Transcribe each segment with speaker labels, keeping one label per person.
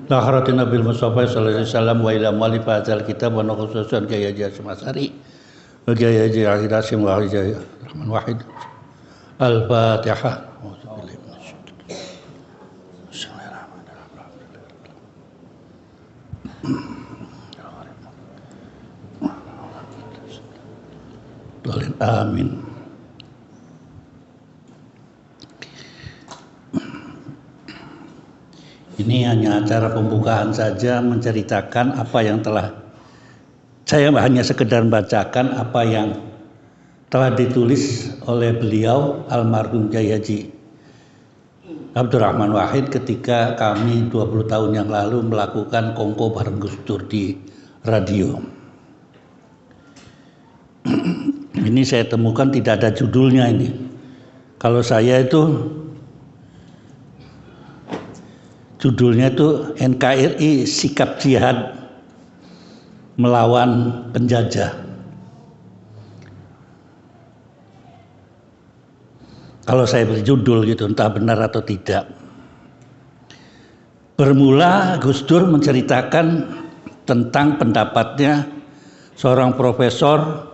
Speaker 1: La haratin Nabil Mustafa sallallahu alaihi wasallam wa ila mali fadzal kitab wa khususan Kiai Haji Hasyim Asy'ari wa Kiai Haji Hasyim wa Haji Rahman Wahid. Al-Fatihah. Amin. Ini hanya acara pembukaan saja, menceritakan apa yang telah saya hanya sekedar membacakan apa yang telah ditulis oleh beliau almarhum Kiai Haji Abdurrahman Wahid ketika kami 20 tahun yang lalu melakukan kongko bareng Gus Dur di radio. Ini saya temukan tidak ada judulnya ini. Kalau saya itu judulnya itu NKRI Sikap Jihad Melawan Penjajah. Kalau saya beri judul gitu, entah benar atau tidak. Bermula Gus Dur menceritakan tentang pendapatnya seorang profesor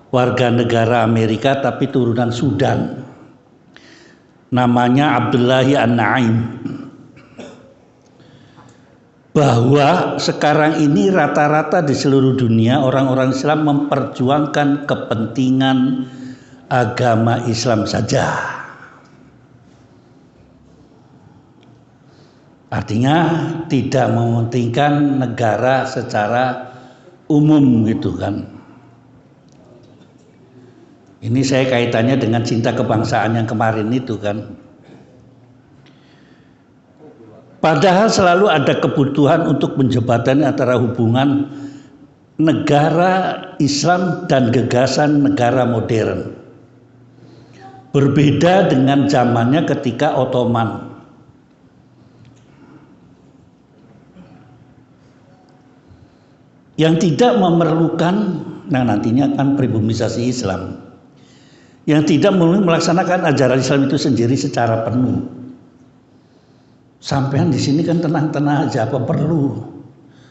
Speaker 1: warga negara Amerika tapi turunan Sudan. Namanya Abdullahi An-Naim. Bahwa sekarang ini rata-rata di seluruh dunia orang-orang Islam memperjuangkan kepentingan agama Islam saja. Artinya tidak mementingkan negara secara umum gitu kan. Ini saya kaitannya dengan cinta kebangsaan yang kemarin itu kan. Padahal selalu ada kebutuhan untuk menjembatani antara hubungan negara Islam dan gagasan negara modern. Berbeda dengan zamannya ketika Ottoman. Yang tidak memerlukan, nah nantinya kan pribumisasi Islam. Yang tidak melaksanakan ajaran Islam itu sendiri secara penuh. Sampean di sini kan tenang-tenang aja, apa perlu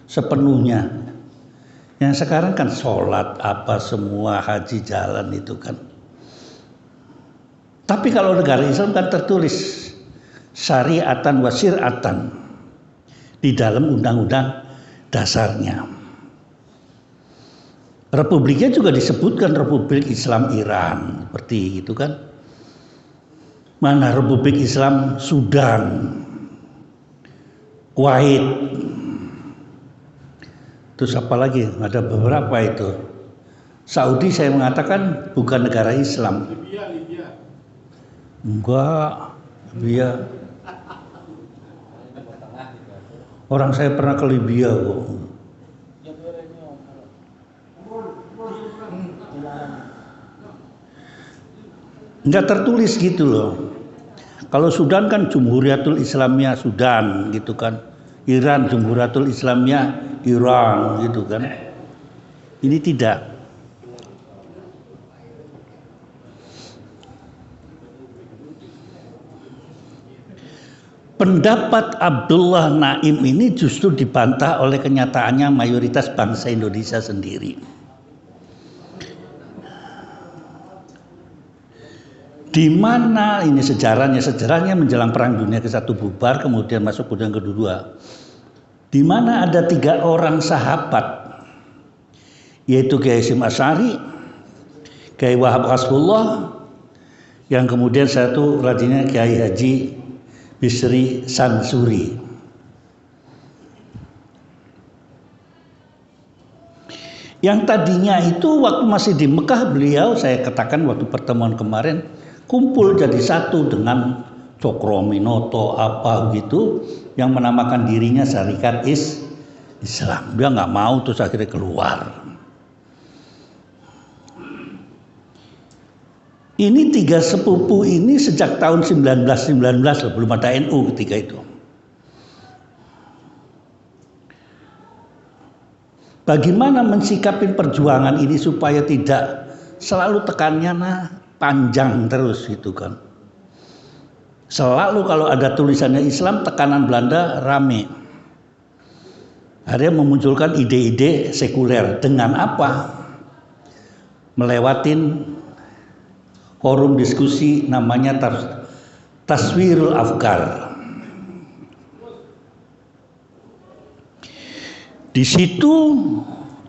Speaker 1: sepenuhnya. Yang sekarang kan sholat apa semua haji jalan itu kan. Tapi kalau negara Islam kan tertulis syariatan wa syir'atan di dalam undang-undang dasarnya. Republiknya juga disebutkan Republik Islam Iran, seperti itu kan. Mana Republik Islam Sudan, Kuwait, terus apa lagi? Ada beberapa itu. Saudi saya mengatakan bukan negara Islam. Libya. Enggak, Libya. Orang saya pernah ke Libya kok. Enggak tertulis gitu loh. Kalau Sudan kan Jumhuriyatul Islamiyah Sudan gitu kan. Iran Jumhuriyatul Islamiyah Iran gitu kan. Ini tidak. Pendapat Abdullah Naim ini justru dibantah oleh kenyataannya mayoritas bangsa Indonesia sendiri. Di mana ini sejarahnya menjelang Perang Dunia ke-1 bubar, kemudian masuk Perang kedua. Di mana ada 3 orang sahabat, yaitu Kiai Hasyim Asy'ari, Kiai Wahab Hasbullah, yang kemudian satu rajinnya Kiai Haji Bisri Sansuri. Yang tadinya itu waktu masih di Mekah beliau, saya katakan waktu pertemuan kemarin, kumpul jadi satu dengan Cokro-Minoto apa gitu yang menamakan dirinya Syarikat Islam. Dia nggak mau terus akhirnya keluar. Ini 3 sepupu ini sejak tahun 1919 belum ada NU ketika itu. Bagaimana mensikapi perjuangan ini supaya tidak selalu tekannya panjang terus gitu kan. Selalu kalau ada tulisannya Islam, tekanan Belanda rame. Akhirnya memunculkan ide-ide sekuler. Dengan apa? Melewatin forum diskusi namanya Taswirul Afkar. Di situ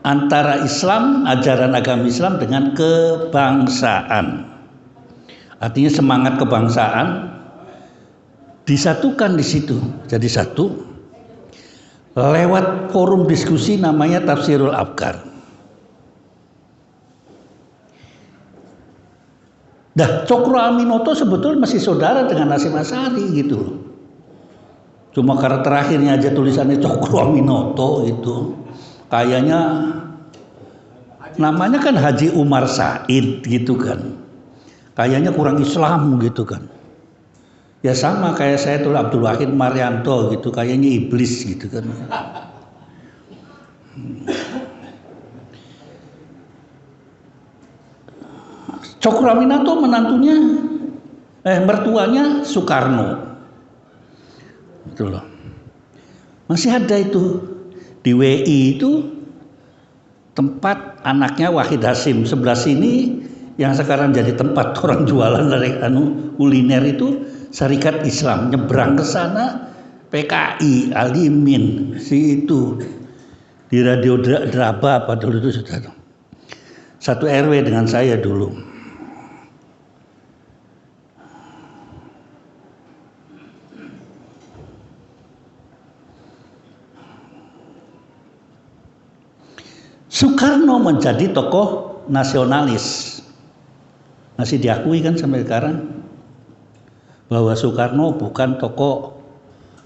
Speaker 1: antara Islam, ajaran agama Islam dengan kebangsaan. Artinya semangat kebangsaan disatukan di situ, jadi satu. Lewat forum diskusi namanya Tafsirul Afkar. Dah, Cokro Aminoto sebetulnya masih saudara dengan Hasyim Asy'ari gitu. Cuma karena terakhirnya aja tulisannya Cokro Aminoto gitu. Kayaknya namanya kan Haji Umar Said gitu kan. Kayaknya kurang Islam gitu kan. Ya sama kayak saya tuh Abdul Wahid Marianto gitu, kayaknya iblis gitu kan. Cokro Aminoto mertuanya Soekarno. Gitu loh. Masih ada itu di WI itu tempat anaknya Wahid Hasyim. Sebelah sini yang sekarang jadi tempat orang jualan dari kuliner itu Syarikat Islam. Nyebrang ke sana PKI Alimin si itu di Radio Draba apa dulu itu sudah satu RW dengan saya dulu. Soekarno menjadi tokoh nasionalis. Masih diakui kan sampai sekarang bahwa Soekarno bukan tokoh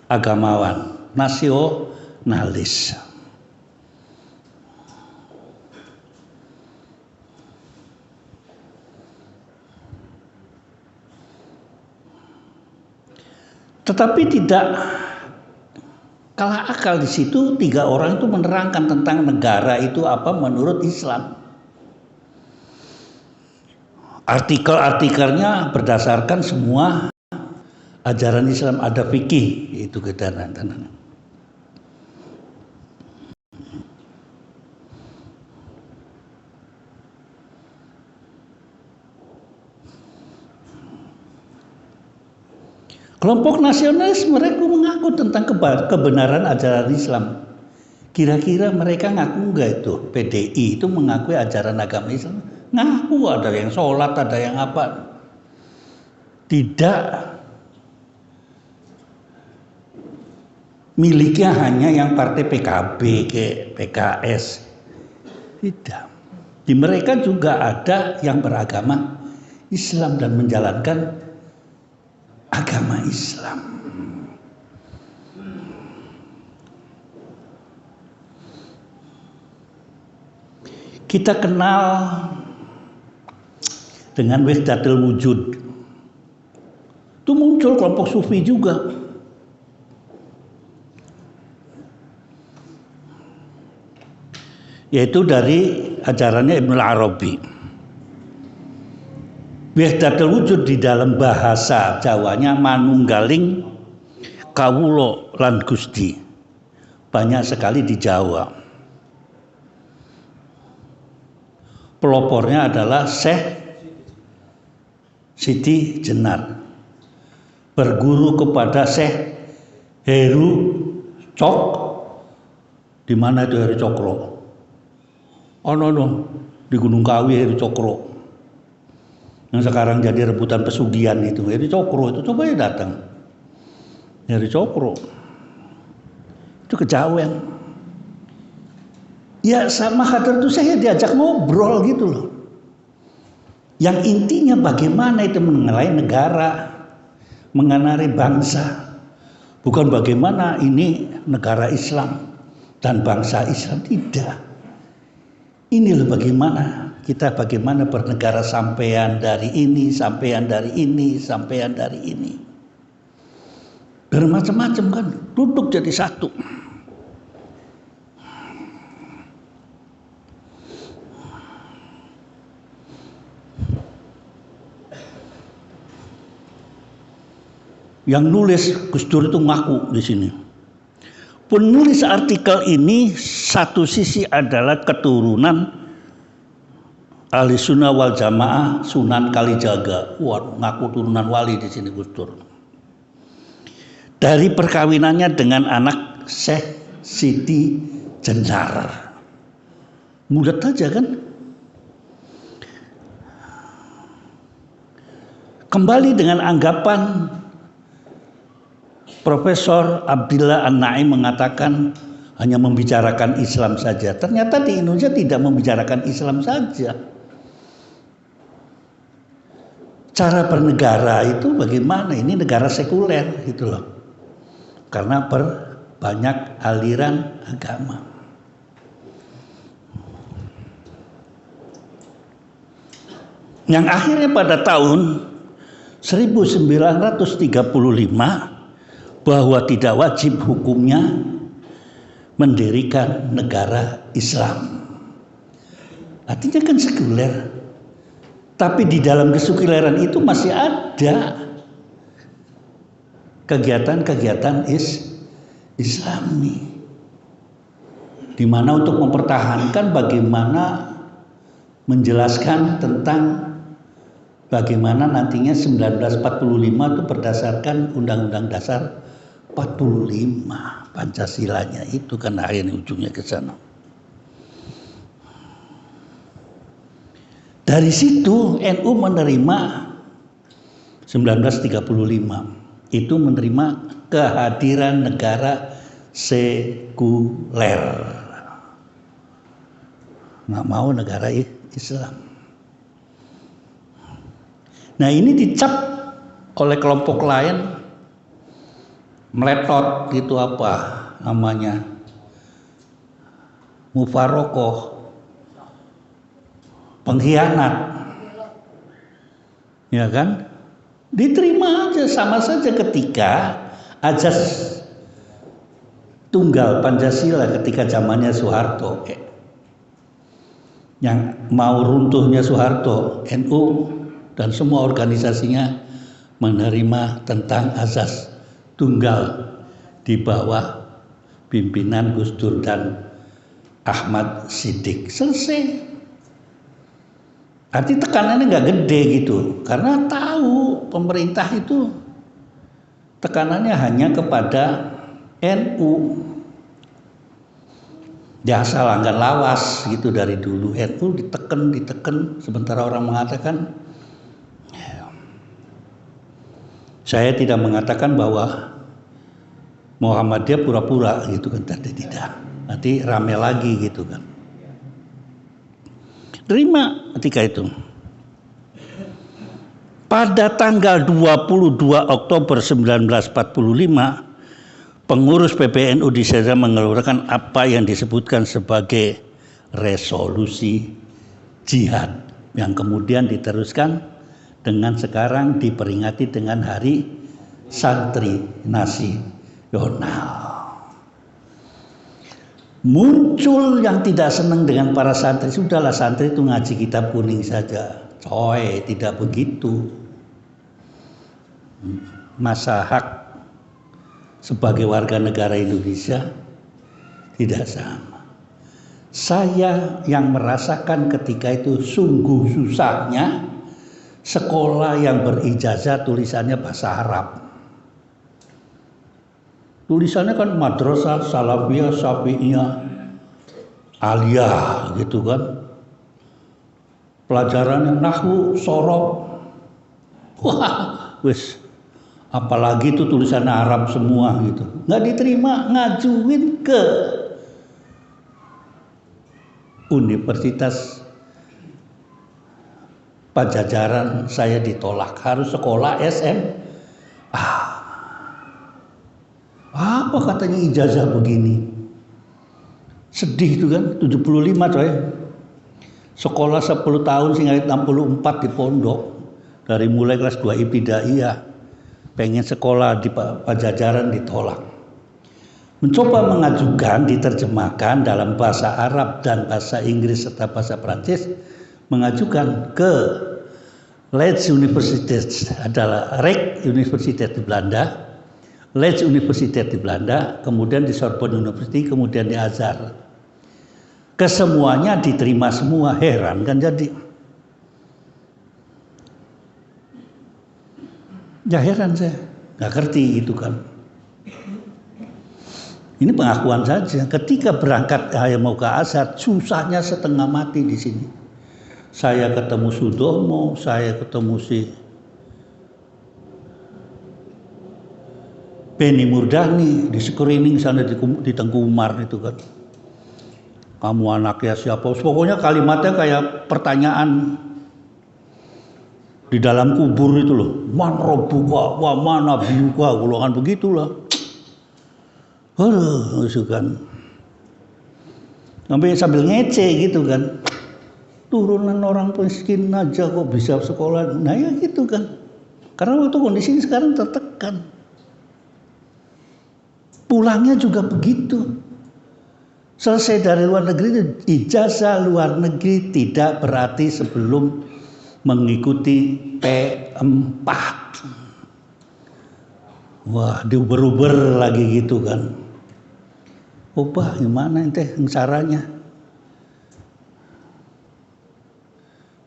Speaker 1: agamawan, nasionalis. Tetapi tidak kalah akal di situ, 3 orang itu menerangkan tentang negara itu apa menurut Islam. Artikel-artikelnya berdasarkan semua ajaran Islam, ada fikih itu kedanan. Kelompok nasionalis mereka mengaku tentang kebenaran ajaran Islam. Kira-kira mereka ngaku enggak itu? PDI itu mengakui ajaran agama Islam? Ngaku, ada yang sholat, ada yang apa? Tidak. Miliknya hanya yang partai PKB, PKS. Tidak. Di mereka juga ada yang beragama Islam dan menjalankan agama Islam. Kita kenal dengan Wahdatul Wujud. Itu muncul kelompok sufi juga. Yaitu dari ajarannya Ibnu Arabi. Wahdatul Wujud di dalam bahasa Jawanya manunggaling kawula lan Gusti. Banyak sekali di Jawa. Pelopornya adalah Syekh Siti Jenar. Berguru kepada Syekh Heru Cok. Di mana itu Heru Cokro? Oh no, di Gunung Kawi Heru Cokro. Yang sekarang jadi rebutan pesugihan itu Heru Cokro itu, coba ya datang. Heru Cokro. Itu kejawen. Ya sama Hadratus saya diajak ngobrol gitu loh. Yang intinya bagaimana itu mengenai negara, mengenai bangsa. Bukan bagaimana ini negara Islam dan bangsa Islam, tidak. Inilah bagaimana bernegara sampean dari ini, sampean dari ini, sampean dari ini. Bermacam-macam kan, duduk jadi satu. Yang nulis Gus Dur itu ngaku di sini Penulis artikel ini satu sisi adalah keturunan ahli sunnah wal jamaah Sunan Kalijaga. Wah, ngaku turunan wali di sini Gus Dur. Dari perkawinannya dengan anak Syekh Siti Jenar. Mudah aja kan? Kembali dengan anggapan Profesor Abdillah An-Naim mengatakan hanya membicarakan Islam saja. Ternyata di Indonesia tidak membicarakan Islam saja. Cara bernegara itu bagaimana? Ini negara sekuler gitu loh. Karena banyak aliran agama. Yang akhirnya pada tahun 1935 bahwa tidak wajib hukumnya mendirikan negara Islam. Artinya kan sekuler. Tapi di dalam kesekuleran itu masih ada kegiatan-kegiatan Islami. Di mana untuk mempertahankan bagaimana menjelaskan tentang bagaimana nantinya 1945 itu berdasarkan Undang-Undang Dasar 45 Pancasilanya itu kan akhirnya ujungnya ke sana. Dari situ NU menerima 1935 itu menerima kehadiran negara sekuler. Nggak mau negara Islam. Nah ini dicap oleh kelompok lain meletot gitu apa namanya mufarokoh, pengkhianat, ya kan? Diterima aja sama saja ketika azas tunggal Pancasila ketika zamannya Soeharto, yang mau runtuhnya Soeharto, NU dan semua organisasinya menerima tentang azas tunggal di bawah pimpinan Gus Dur dan Ahmad Siddiq. Selesai. Arti tekanannya nggak gede gitu, karena tahu pemerintah itu tekanannya hanya kepada NU. Ya asal nggak lawas gitu dari dulu. NU diteken, sementara orang mengatakan, saya tidak mengatakan bahwa Muhammadiyah pura-pura gitu kan, tadi tidak. Nanti rame lagi gitu kan. Terima ketika itu. Pada tanggal 22 Oktober 1945, pengurus PBNU di Serdang mengeluarkan apa yang disebutkan sebagai resolusi jihad yang kemudian diteruskan dengan sekarang diperingati dengan Hari Santri Nasional. Muncul yang tidak senang dengan para santri, sudahlah santri itu ngaji kitab kuning saja. Coy, tidak begitu. Masa hak sebagai warga negara Indonesia tidak sama. Saya yang merasakan ketika itu sungguh susahnya sekolah yang berijazah tulisannya bahasa Arab. Tulisannya kan madrasah salafiyah syafi'iyah aliyah gitu kan. Pelajarannya nahwu sorof. Wah, wis apalagi itu tulisannya Arab semua gitu. Nggak diterima, ngajuin ke Universitas Pajajaran, saya ditolak, harus sekolah SM. Apa katanya ijazah begini? Sedih itu kan, 75 coy. Sekolah 10 tahun sehingga 64 di pondok. Dari mulai kelas 2 ibtidaiyah. Pengen sekolah di Pajajaran ditolak. Mencoba mengajukan diterjemahkan dalam bahasa Arab dan bahasa Inggris serta bahasa Prancis, mengajukan ke Leeds University adalah Rijk Universiteit di Belanda Leeds Universiteit di Belanda, kemudian di Sorbonne University, kemudian di Azhar. Kesemuanya diterima semua, heran kan jadi. Ya heran saya, nggak ngerti itu kan. Ini pengakuan saja. Ketika berangkat saya mau ke Azhar, susahnya setengah mati di sini. Saya ketemu Sudomo, saya ketemu si Beni Murdani di screening sana di Tengku Umar itu kan. Kamu anaknya siapa? Pokoknya kalimatnya kayak pertanyaan di dalam kubur itu loh. Man rabbuka wa man nabiyuka, golongan begitulah. Itu kan. Sambil ngece gitu kan. Turunan orang miskin aja kok bisa sekolah. Nah ya gitu kan. Karena waktu kondisi sekarang tertekan. Pulangnya juga begitu. Selesai dari luar negeri, ijazah luar negeri tidak berarti sebelum mengikuti P4. Wah, diuber-uber lagi gitu kan. Opah gimana ente caranya?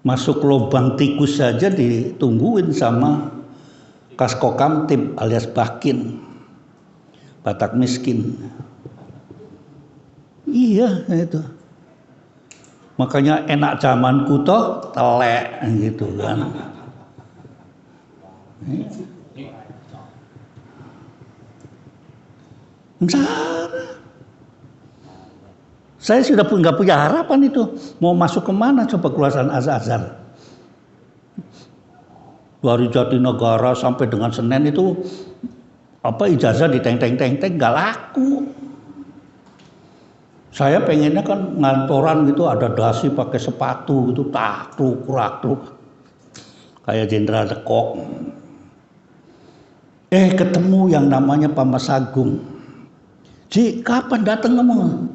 Speaker 1: Masuk lubang tikus saja ditungguin sama Kaskokamtib alias Bakin. Batak miskin. Iya itu. Makanya enak zamanku toh telek gitu kan. Saya sudah nggak punya harapan itu. Mau masuk kemana coba keluasan Azhar. Dari Jatinegara sampai dengan Senen itu ijazah di teng nggak laku. Saya pengennya kan ngantoran gitu ada dasi pakai sepatu gitu takruk kayak Jenderal de Kock. Ketemu yang namanya Pak Mas Agung. Ji, kapan datang ngomong?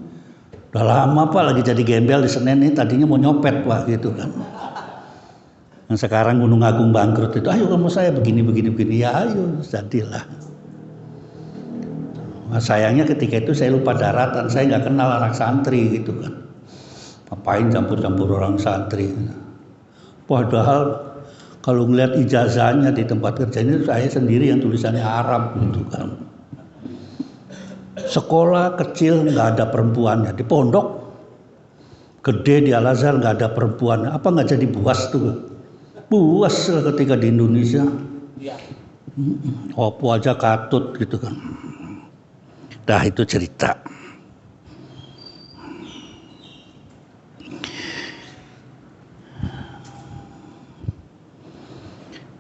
Speaker 1: Udah lama Pak lagi jadi gembel di Senen ini, tadinya mau nyopet Pak gitu kan. Yang sekarang Gunung Agung bangkrut itu, ayo kamu saya begini ya ayo jadilah. Nah, sayangnya ketika itu saya lupa daratan, saya nggak kenal anak santri gitu kan. Ngapain campur-campur orang santri. Padahal kalau ngeliat ijazahnya di tempat kerjanya saya sendiri yang tulisannya Arab gitu kan. Sekolah kecil nggak ada perempuannya, di pondok gede di Al Azhar nggak ada perempuan. Apa nggak jadi buas tuh? Buas ketika di Indonesia. Opo aja katut gitu kan. Dah itu cerita.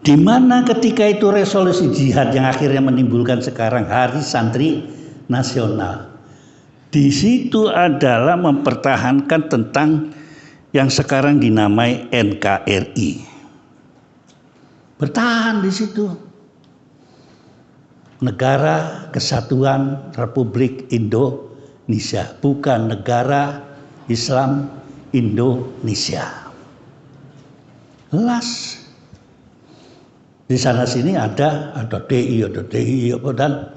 Speaker 1: Di mana ketika itu resolusi jihad yang akhirnya menimbulkan sekarang Hari Santri Nasional. Di situ adalah mempertahankan tentang yang sekarang dinamai NKRI. Bertahan di situ. Negara Kesatuan Republik Indonesia, bukan negara Islam Indonesia. Jelas. Di sana sini ada DI dan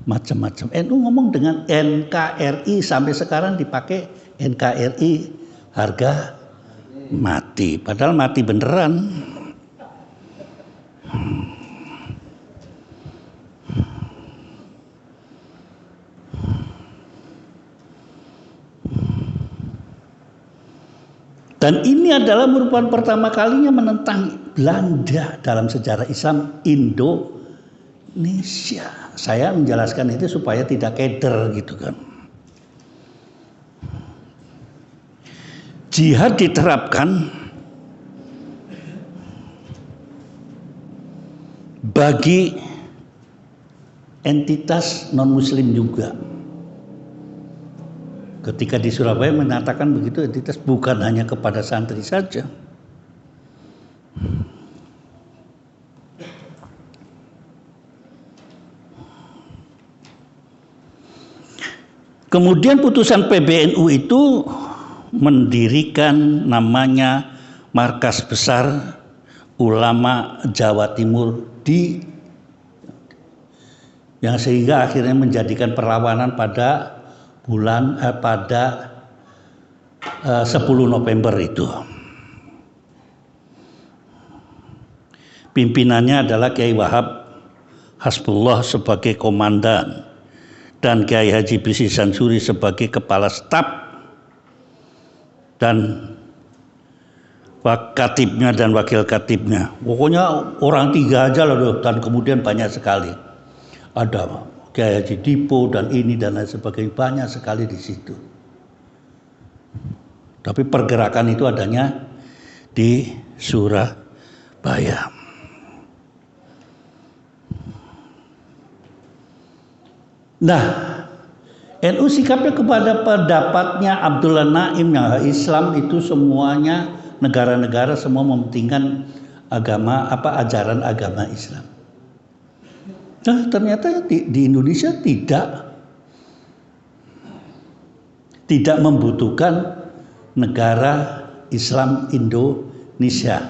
Speaker 1: macam-macam. NU ngomong dengan NKRI sampai sekarang dipakai NKRI harga mati, padahal mati beneran. Dan ini adalah merupakan pertama kalinya menentang Belanda dalam sejarah Islam Indonesia. Saya menjelaskan itu supaya tidak keder gitu kan. Jihad diterapkan bagi entitas non-muslim juga. Ketika di Surabaya menyatakan begitu, entitas bukan hanya kepada santri saja. Kemudian putusan PBNU itu mendirikan namanya Markas Besar Ulama Jawa Timur di yang sehingga akhirnya menjadikan perlawanan pada 10 November itu. Pimpinannya adalah Kiai Wahab Hasbullah sebagai komandan dan Kiai Haji Bisi Sansuri sebagai kepala staf dan katibnya dan wakil katibnya. Pokoknya orang 3 aja loh, dan kemudian banyak sekali. Ada Kiai Haji Dipo dan ini dan lain sebagainya, banyak sekali di situ. Tapi pergerakan itu adanya di Surabaya. Nah, NU sikapnya kepada pendapatnya Abdullah Naim yang Islam itu semuanya negara-negara semua mementingkan ajaran agama Islam. Nah, ternyata di Indonesia tidak membutuhkan negara Islam Indonesia,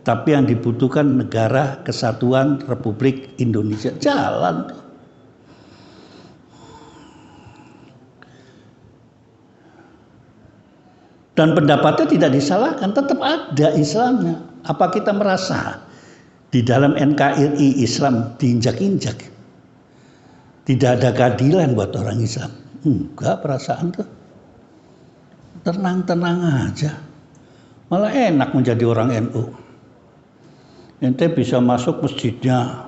Speaker 1: tapi yang dibutuhkan negara Kesatuan Republik Indonesia. Jalan. Dan pendapatnya tidak disalahkan, tetap ada Islamnya. Apa kita merasa di dalam NKRI Islam diinjak-injak? Tidak ada keadilan buat orang Islam. Enggak, perasaan tuh tenang-tenang aja. Malah enak menjadi orang NU. Ente bisa masuk masjidnya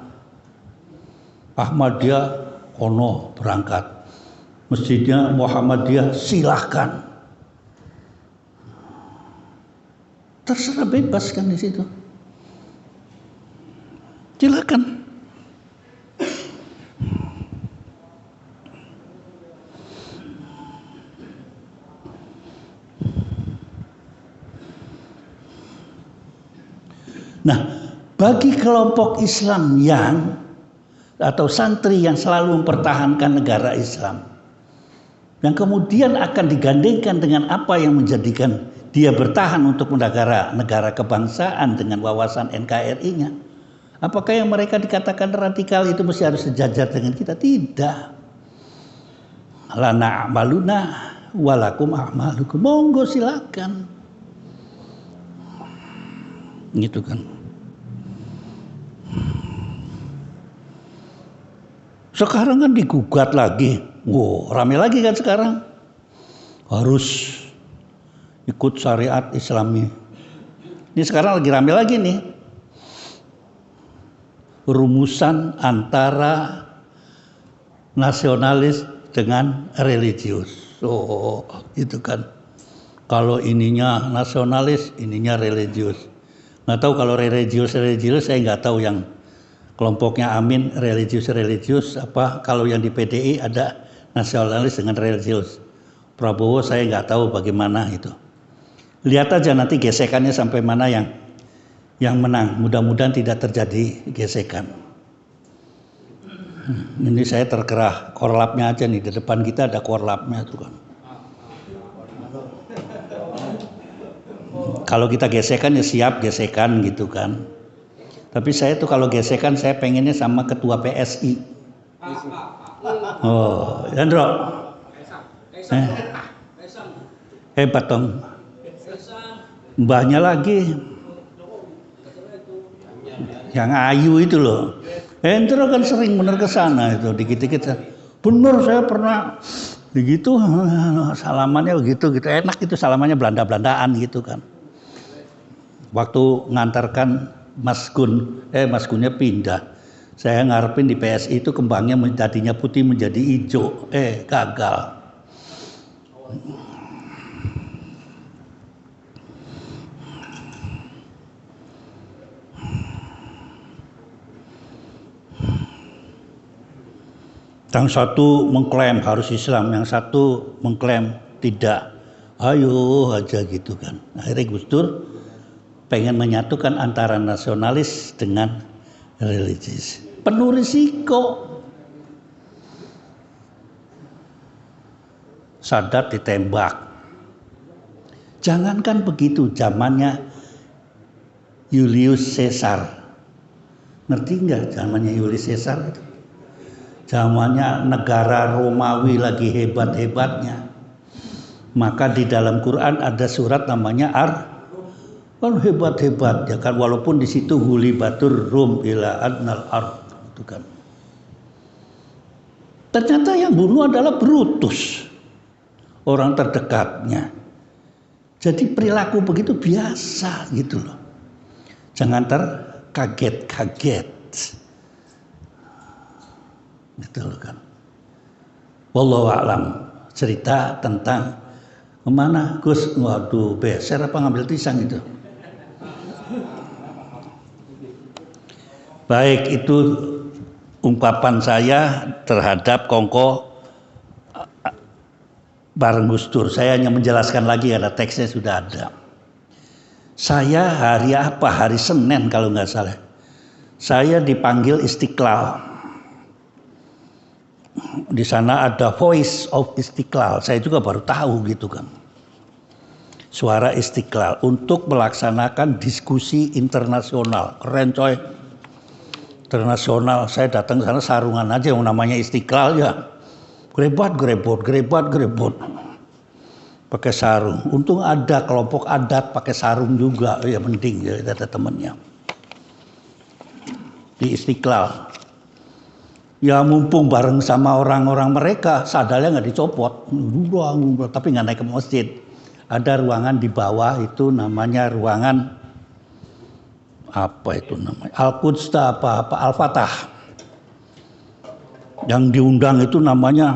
Speaker 1: Ahmadiyah, kono berangkat. Masjidnya Muhammadiyah, silahkan. Terserah, bebas kan di situ. Silakan. Nah, bagi kelompok Islam atau santri yang selalu mempertahankan negara Islam, yang kemudian akan digandengkan dengan apa yang menjadikan dia bertahan untuk negara kebangsaan dengan wawasan NKRI-nya. Apakah yang mereka dikatakan radikal itu mesti harus sejajar dengan kita? Tidak. Lana a'maluna walakum a'malukum. Monggo silakan. Gitu kan. Sekarang kan digugat lagi. Wow, rame lagi kan sekarang. Harus ikut syariat Islami. Ini sekarang lagi rame lagi nih. Rumusan antara nasionalis dengan religius. Oh, itu kan. Kalau ininya nasionalis, ininya religius. Nggak tahu kalau religius saya nggak tahu yang kelompoknya Amin religius apa. Kalau yang di PDI ada nasionalis dengan religius. Prabowo saya nggak tahu bagaimana itu. Lihat aja nanti gesekannya sampai mana yang menang. Mudah-mudahan tidak terjadi gesekan. Ini saya terkerah korlapnya aja nih. Di depan kita ada korlapnya tuh kan. Kalau kita gesekan ya siap gesekan gitu kan. Tapi saya tuh kalau gesekan saya pengennya sama ketua PSI. Oh, Yandro. Hebat dong. Mbahnya lagi yang ayu itu loh. Hendro kan sering bener ke sana itu dikit-dikit. Bener saya pernah begitu salamannya begitu gitu. Enak itu salamannya Belanda-Belandaan gitu kan. Waktu ngantarkan Mas Gunnya pindah. Saya ngarepin di PSI itu kembangnya tadinya putih menjadi hijau. Gagal. Yang satu mengklaim harus Islam, yang satu mengklaim tidak. Ayo aja gitu kan. Akhirnya Gus Dur pengen menyatukan antara nasionalis dengan religius. Penuh risiko. Sadat ditembak. Jangankan begitu, zamannya Julius Caesar. Ngerti nggak zamannya Julius Caesar itu? zamannya negara Romawi lagi hebat-hebatnya. Maka di dalam Quran ada surat namanya kan hebat-hebat ya kan, walaupun di situ hulibatur rum ila adnal ard itu kan. Ternyata yang bunuh adalah Brutus, orang terdekatnya. Jadi perilaku begitu biasa gitu loh. Jangan terkaget-kaget. Gitu loh kan. Wallahu a'lam. Cerita tentang kemana Gus? Waduh, beser apa ngambil tisang itu? Baik, itu ungkapan saya terhadap kongko bareng Gus Dur. Saya hanya menjelaskan lagi, ada teksnya sudah ada. Saya hari apa? Hari Senin kalau nggak salah. Saya dipanggil Istiqlal. Di sana ada Voice of Istiqlal. Saya juga baru tahu gitu kan. Suara Istiqlal untuk melaksanakan diskusi internasional. Keren coy. Internasional, saya datang ke sana sarungan aja yang namanya Istiqlal ya. Grebat. Pakai sarung. Untung ada kelompok adat pakai sarung juga. Ya penting ya, ada temannya. Di Istiqlal. Ya mumpung bareng sama orang-orang mereka, sadalnya nggak dicopot. Tapi nggak naik ke masjid. Ada ruangan di bawah itu namanya ruangan apa itu namanya? Al-Quds apa Al-Fatah. Yang diundang itu namanya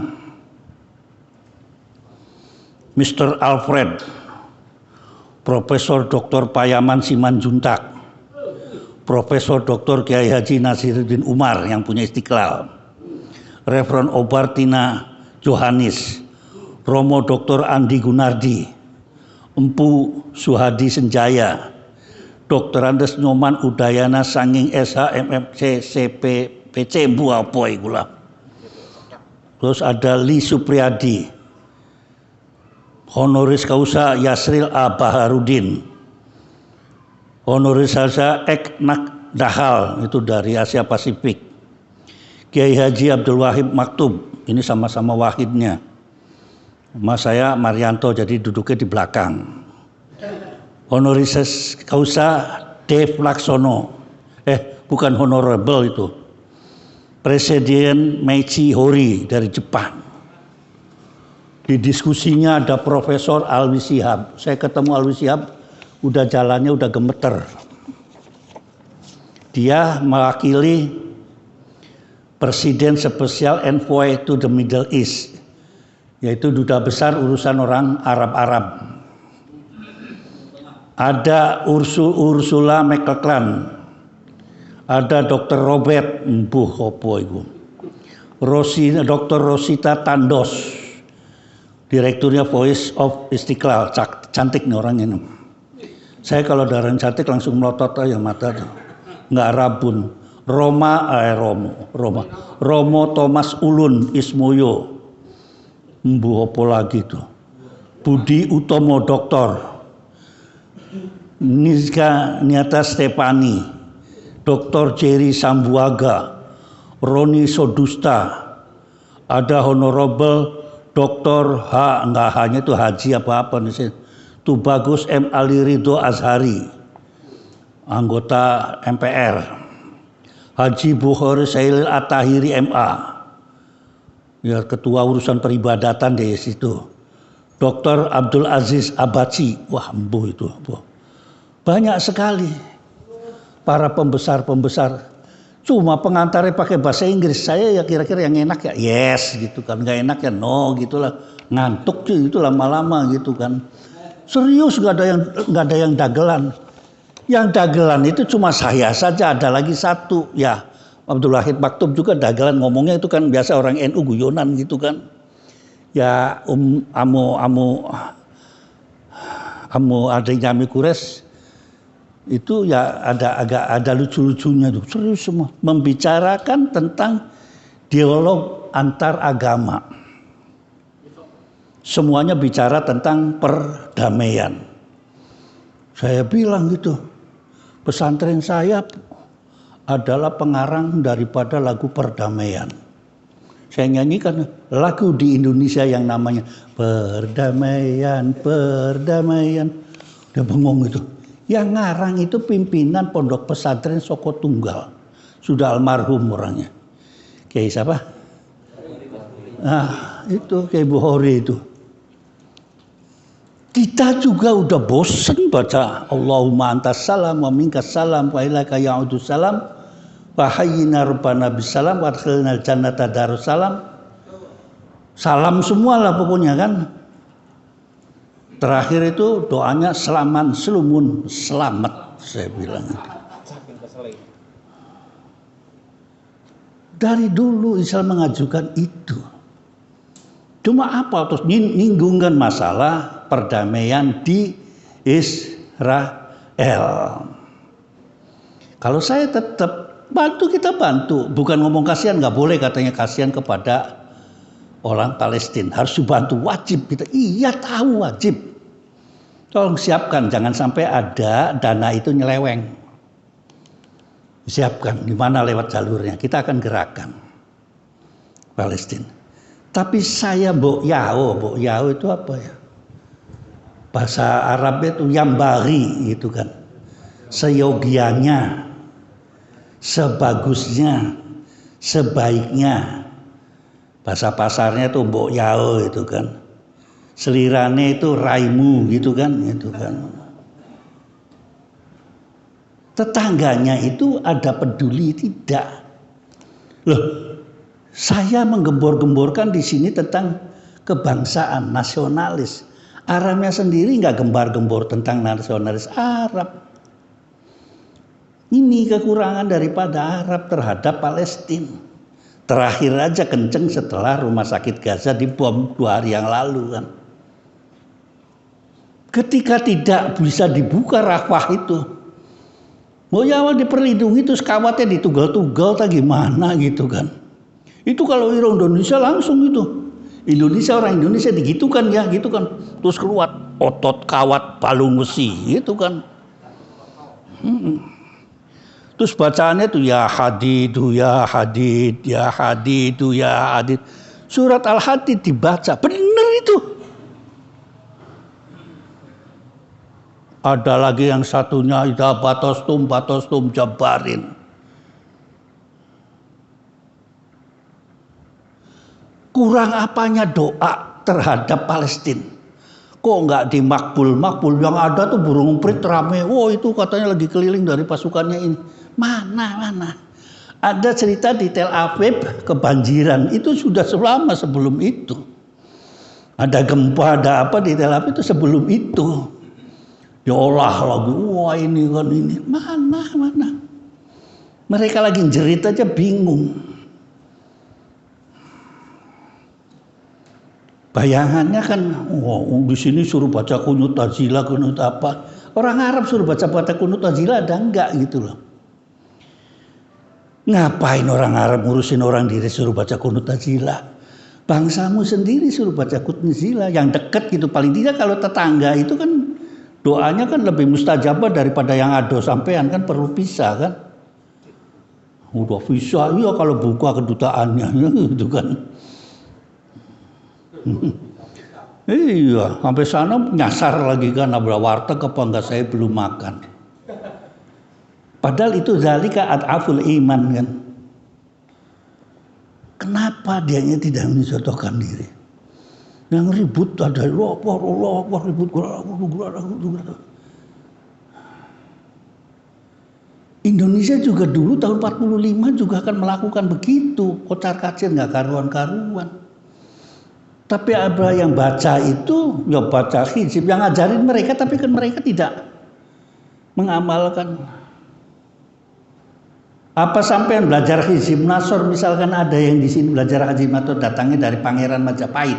Speaker 1: Mr. Alfred, Profesor Dr. Payaman Simanjuntak, Profesor Dr. Kiai Haji Nasiruddin Umar yang punya Istiqlal, Reverend Obartina Johanis, Romo Dr. Andi Gunardi, Empu Suhadi Senjaya, Dr. Andes Nyoman Udayana Sanging SHMMC CPPC Mbu apa ikulah. Terus ada Li Supriyadi, Honoris Causa Yasril A. Baharudin, Honoris Causa Eknak Dahal itu dari Asia Pasifik, Kiai Haji Abdul Wahid Maktub, ini sama-sama wahidnya. Mas saya Marianto jadi duduknya di belakang. Honoris Causa Dev Laksono, bukan honorable itu, Presiden Meiichi Hori dari Jepang. Di diskusinya ada Profesor Alwi Shihab. Saya ketemu Alwi Shihab, udah jalannya udah gemeter. Dia mewakili Presiden Spesial Envoy to the Middle East, yaitu duta besar urusan orang Arab-Arab. Ada Ursula McLachlan, ada Dr. Robert Dr. Rosita Tandos, direkturnya Voice of Istiqlal. Cantik nih orang ini. Saya kalau darah cantik langsung melotot aja mata tuh. Nggak rabun. Romo Thomas Ulun Ismoyo. Apa lagi tuh. Budi Utomo Doktor. Nizka Niata Stepani, Dr. Jerry Sambuaga, Roni Sodusta, ada Honorable Dr. Enggak hanya itu Haji apa-apa nih, Tubagus M. Ali Ridho Azhari, anggota MPR, Haji Bukhari Sailil At-Tahiri MA, ya ketua urusan peribadatan di situ, Dr. Abdul Aziz Abaci, wah embuh itu, banyak sekali para pembesar-pembesar. Cuma pengantarnya pakai bahasa Inggris. Saya ya kira-kira yang enak ya yes gitu kan, nggak enak ya no gitulah, ngantuk sih itu lama-lama gitu kan. Serius nggak ada yang dagelan. Yang dagelan itu cuma saya saja, ada lagi satu ya Abdul Wahid Maktub juga dagelan, ngomongnya itu kan biasa orang NU guyonan gitu kan. Ya adiknya Ami Kures itu ya ada lucu-lucunya tuh, serius semua membicarakan tentang dialog antar agama. Semuanya bicara tentang perdamaian. Saya bilang gitu, pesantren saya adalah pengarang daripada lagu perdamaian. Saya nyanyikan lagu di Indonesia yang namanya Perdamaian, Perdamaian. Dia bengong itu. Yang ngarang itu pimpinan Pondok Pesantren Soko Tunggal. Sudah almarhum orangnya. Kiai siapa? Nah, itu Kiai Bukhari itu. Kita juga udah bosen baca Allahumma antas salam wa minkas salam wa ilaika ya'udus salam wa hayyina rabbana bisalam wa adkhilnal jannata darussalam. Salam semua lah pokoknya kan. Terakhir itu doanya selaman selumun selamat saya bilang. Dari dulu Islam mengajukan itu. Cuma apa terus nyinggungkan masalah perdamaian di Israel. Kalau saya tetap bantu, kita bantu. Bukan ngomong kasihan, nggak boleh katanya kasihan kepada orang Palestina. Harus dibantu, wajib kita. Iya tahu wajib. Tolong siapkan, jangan sampai ada dana itu nyeleweng. Siapkan di mana lewat jalurnya. Kita akan gerakan Palestina. Tapi saya Mbok Yao itu apa ya? Bahasa Arabnya itu yambari gitu kan. Seyogianya, sebagusnya, sebaiknya. Bahasa pasarnya itu Mbok Yao itu kan. Selirane itu raimu gitu kan, itu kan. Tetangganya itu ada peduli tidak? Loh, saya menggembor-gemborkan di sini tentang kebangsaan, nasionalis. Arabnya sendiri nggak gembar-gembor tentang nasionalis Arab. Ini kekurangan daripada Arab terhadap Palestina. Terakhir aja kenceng setelah rumah sakit Gaza dibom 2 hari yang lalu kan. Ketika tidak bisa dibuka Rafah itu, mau awal diperlindungi terus kawatnya ditugal-tugal tak gimana gitu kan. Itu kalau orang Indonesia langsung itu. Orang Indonesia digitukan ya gitu kan. Terus keluar otot kawat palung besi gitu kan. Terus bacaannya tuh ya hadidu ya hadid ya hadidu ya hadid. Surat Al-Hadid dibaca bener itu. Ada lagi yang satunya ida batostum jabarin. Kurang apanya doa terhadap Palestina? Kok nggak dimakbul? Yang ada tuh burung emprit rame. Oh itu katanya lagi keliling dari pasukannya ini. Mana? Ada cerita di Tel Aviv kebanjiran. Itu sudah selama sebelum itu. Ada gempa, ada apa di Tel Aviv itu sebelum itu. Diolah lagi. Wah ini kan ini. Mana? Mereka lagi jerit aja bingung. Bayangannya kan, di sini suruh baca kunut tazilah, kunut apa. Orang Arab suruh baca kunut tazilah ada enggak gitu loh. Ngapain orang Arab ngurusin orang diri suruh baca kunut tazilah? Bangsamu sendiri suruh baca kunut tazilah. Yang dekat gitu, paling tidak kalau tetangga itu kan doanya kan lebih mustajabah daripada yang ado sampean kan perlu pisah kan. Udah pisah, iya kalau buka kedutaannya gitu kan. Iya, sampai sana nyasar lagi kan nabrak warteg apa enggak saya belum makan. Padahal itu zalika ad'aful iman kan. Kenapa dianya tidak mencontohkan diri? Yang ribut ada Allah ribut. Indonesia juga dulu tahun 45 juga akan melakukan begitu, kocar-kacir nggak karuan-karuan. Tapi apa yang baca itu, ya baca hizib, yang ngajarin mereka, tapi kan mereka tidak mengamalkan. Apa sampai belajar hizib nasor, misalkan ada yang di sini belajar hizib nasor datangnya dari Pangeran Majapahit.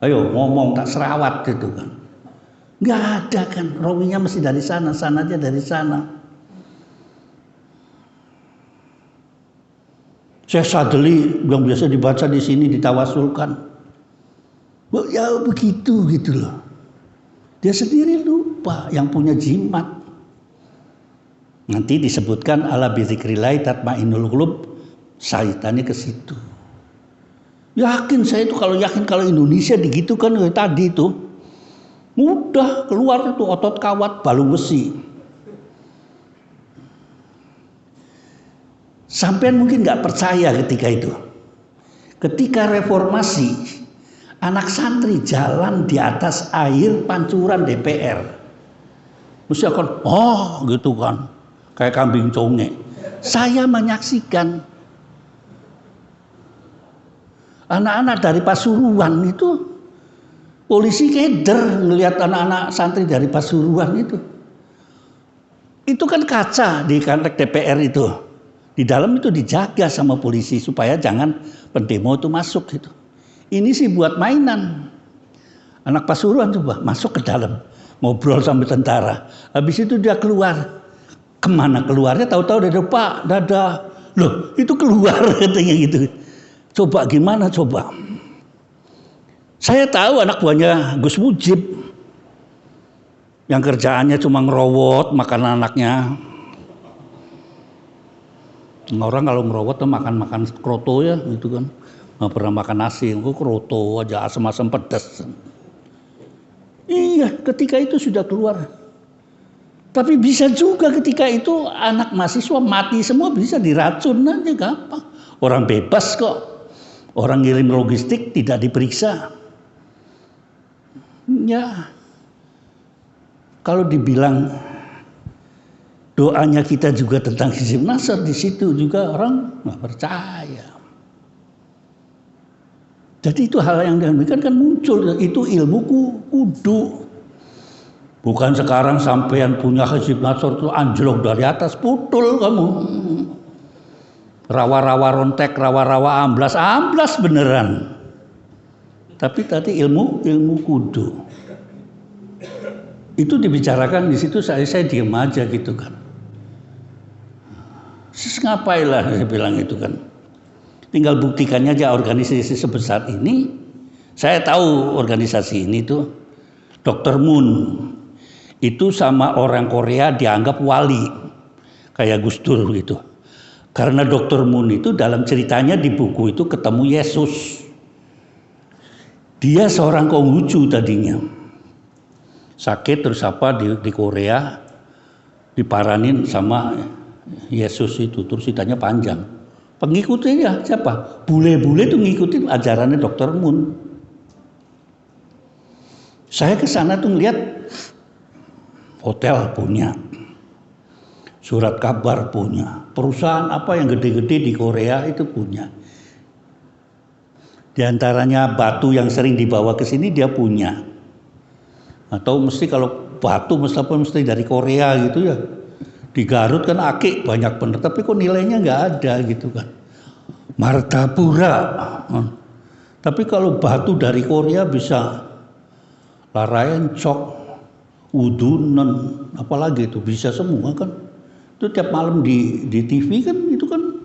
Speaker 1: Ayo ngomong tak serawat gitu kan. Nggak ada kan, rawinya mesti dari sana, sanadnya dari sana. Syekh Sadli yang biasa dibaca di sini ditawasulkan. Ya begitu gitu loh. Dia sendiri lupa yang punya jimat. Nanti disebutkan ala bizikrillah tatmainnul qulub, syaitannya ke situ. Yakin saya itu, kalau Indonesia digitukan kayak tadi itu, mudah keluar itu otot kawat balung besi. Sampean mungkin nggak percaya ketika itu. Ketika reformasi, anak santri jalan di atas air pancuran DPR. Mesti akan, oh gitu kan, kayak kambing conge. Saya menyaksikan anak-anak dari Pasuruan itu, polisi keder ngelihat anak-anak santri dari Pasuruan itu. Itu kan kaca di kantor DPR itu. Di dalam itu dijaga sama polisi supaya jangan pendemo itu masuk gitu. Ini sih buat mainan. Anak Pasuruan coba masuk ke dalam, ngobrol sampai tentara. Habis itu dia keluar. Kemana keluarnya? Tahu-tahu dari Pak, dadah. Loh, itu keluar katanya gitu. Coba gimana coba? Saya tahu anak buahnya Gus Mujib yang kerjaannya cuma ngerowot makan anaknya. Orang kalau ngerowot tuh makan kroto ya gitu kan. Nggak pernah makan nasi, kok kroto aja asam-asam pedas. Iya, ketika itu sudah keluar. Tapi bisa juga ketika itu anak mahasiswa mati semua, bisa diracun aja gampang. Orang bebas kok. Orang ngirim logistik tidak diperiksa. Ya, kalau dibilang doanya kita juga tentang Hizib Nasr, di situ juga orang nggak percaya. Jadi itu hal yang demikian kan muncul, itu ilmu kudu. Bukan sekarang sampean punya Hizib Nasr itu anjlok dari atas, putul kamu. Rawa-rawa rontek, rawa-rawa amblas beneran. Tapi tadi ilmu kudu. Itu dibicarakan di situ, saya diam aja gitu kan. Ngapailah saya bilang itu kan. Tinggal buktikannya aja organisasi sebesar ini. Saya tahu organisasi ini tuh Dr. Moon itu sama orang Korea dianggap wali kayak Gus Dur gitu. Karena Dr. Moon itu dalam ceritanya di buku itu ketemu Yesus. Dia seorang Konghucu tadinya. Sakit terus di Korea diparanin sama Yesus itu, terus ceritanya panjang. Pengikutnya siapa? Bule-bule itu ngikutin ajarannya Dr. Moon. Saya ke sana tuh ngeliat hotel punya, surat kabar punya, perusahaan apa yang gede-gede di Korea itu punya. Di antaranya batu yang sering dibawa ke sini dia punya. Atau mesti kalau batu mesti dari Korea gitu ya. Di Garut kan akik banyak bener, tapi kok nilainya nggak ada gitu kan. Martapura. Tapi kalau batu dari Korea bisa Larayan Cok, Udunan, apalagi itu bisa semua kan. Itu tiap malam di TV kan itu kan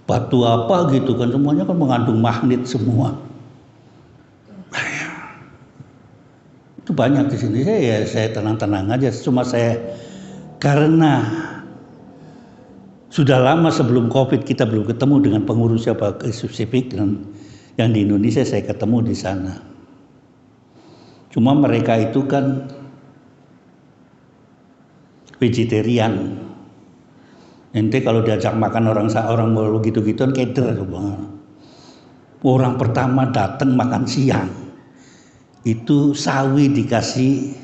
Speaker 1: batu apa gitu kan, semuanya kan mengandung magnet semua. Itu banyak di sini. Saya tenang-tenang aja. Cuma saya karena sudah lama sebelum COVID kita belum ketemu dengan pengurusnya Pak Sipik, dan yang di Indonesia saya ketemu di sana. Cuma mereka itu kan vegetarian. Ente kalau diajak makan orang mau gitu-gituan keder. Orang pertama datang makan siang itu sawi dikasih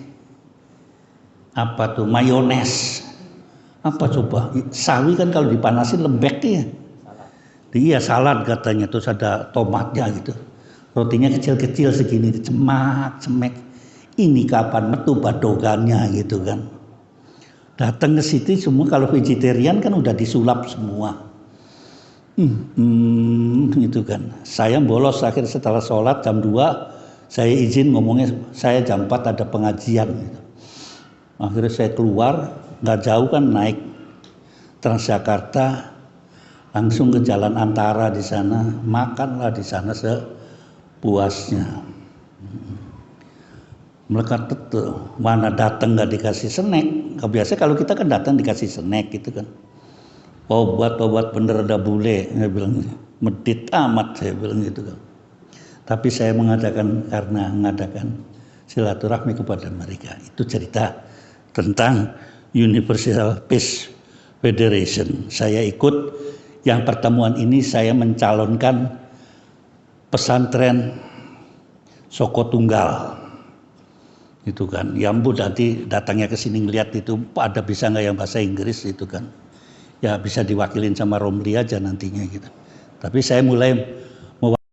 Speaker 1: apa tuh mayones. Apa coba? Sawi kan kalau dipanasin lembek ya. Iya salad katanya, terus ada tomatnya gitu. Rotinya kecil-kecil segini, cemek. Ini kapan metu badogannya gitu kan. Datang ke situ semua kalau vegetarian kan udah disulap semua. Gitu kan. Saya bolos akhir setelah sholat jam 2, saya izin ngomongnya saya jam 4 ada pengajian gitu. Akhirnya saya keluar, nggak jauh kan naik Transjakarta langsung ke Jalan Antara di sana, makanlah di sana sepuasnya. Melekat betul, mana datang nggak dikasih snack. Biasa kalau kita kan datang dikasih snack gitu kan. Obat bener ada bule, dia bilang. medit amat saya bilang gitu kan. Tapi saya mengadakan silaturahmi kepada mereka. Itu cerita tentang Universal Peace Federation. Saya ikut yang pertemuan ini, saya mencalonkan pesantren Soko Tunggal. Itu kan. Ya ampun, nanti datangnya ke sini ngeliat itu ada bisa nggak yang bahasa Inggris itu kan. Ya bisa diwakilin sama Romli aja nantinya gitu. Tapi saya mulai